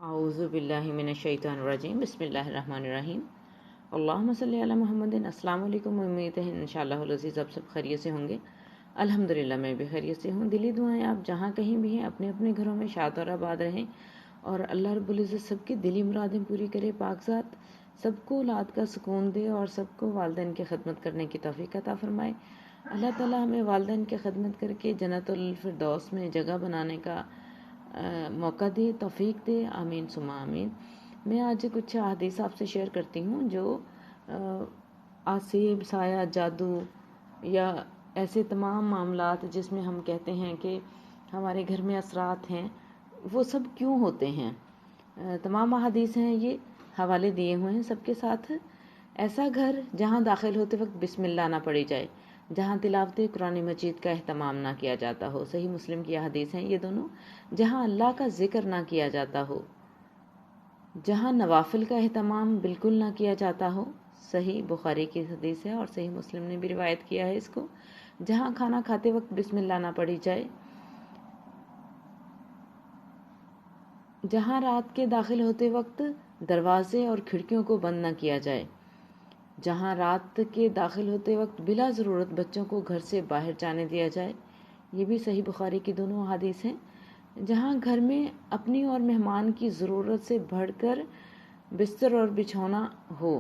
اعوذ باللہ من الشیطان الرجیم بسم اللہ الرحمن الرحیم اللہم صلی علی محمد۔ السلام علیکم، امید ہے انشاءاللہ العزیز آپ سب خیریت سے ہوں گے۔ الحمدللہ میں بھی خیریت سے ہوں۔ دلی دعائیں آپ جہاں کہیں بھی ہیں اپنے اپنے گھروں میں شاد اور آباد رہیں اور اللہ رب العزت سب کی دلی مرادیں پوری کرے۔ پاک ذات سب کو اولاد کا سکون دے اور سب کو والدین کی خدمت کرنے کی توفیق عطا فرمائے۔ اللہ تعالی ہمیں والدین کی خدمت کر کے جنت الفردوس میں جگہ بنانے کا موقع دے، توفیق دے، آمین ثم آمین۔ میں آج کچھ احادیث آپ سے شیئر کرتی ہوں جو آسیب، سایہ، جادو یا ایسے تمام معاملات جس میں ہم کہتے ہیں کہ ہمارے گھر میں اثرات ہیں، وہ سب کیوں ہوتے ہیں۔ تمام احادیث ہیں، یہ حوالے دیے ہوئے ہیں سب کے ساتھ۔ ایسا گھر جہاں داخل ہوتے وقت بسم اللہ نہ پڑھی جائے، جہاں تلاوت قرآن مجید کا اہتمام نہ کیا جاتا ہو، صحیح مسلم کی حدیث ہیں یہ دونوں، جہاں اللہ کا ذکر نہ کیا جاتا ہو، جہاں نوافل کا اہتمام بالکل نہ کیا جاتا ہو، صحیح بخاری کی حدیث ہے اور صحیح مسلم نے بھی روایت کیا ہے اس کو، جہاں کھانا کھاتے وقت بسم اللہ نہ پڑھی جائے، جہاں رات کے داخل ہوتے وقت دروازے اور کھڑکیوں کو بند نہ کیا جائے، جہاں رات کے داخل ہوتے وقت بلا ضرورت بچوں کو گھر سے باہر جانے دیا جائے، یہ بھی صحیح بخاری کی دونوں حدیث ہیں، جہاں گھر میں اپنی اور مہمان کی ضرورت سے بڑھ کر بستر اور بچھونا ہو،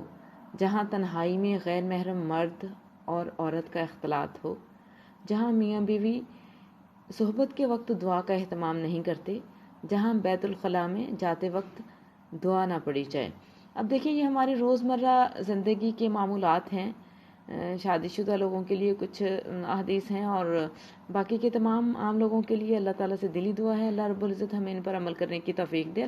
جہاں تنہائی میں غیر محرم مرد اور عورت کا اختلاط ہو، جہاں میاں بیوی صحبت کے وقت دعا کا اہتمام نہیں کرتے، جہاں بیت الخلاء میں جاتے وقت دعا نہ پڑھی جائے۔ اب دیکھیں یہ ہمارے روزمرہ زندگی کے معمولات ہیں، شادی شدہ لوگوں کے لیے کچھ احادیث ہیں اور باقی کے تمام عام لوگوں کے لیے اللہ تعالیٰ سے دلی دعا ہے اللہ رب العزت ہمیں ان پر عمل کرنے کی توفیق دے۔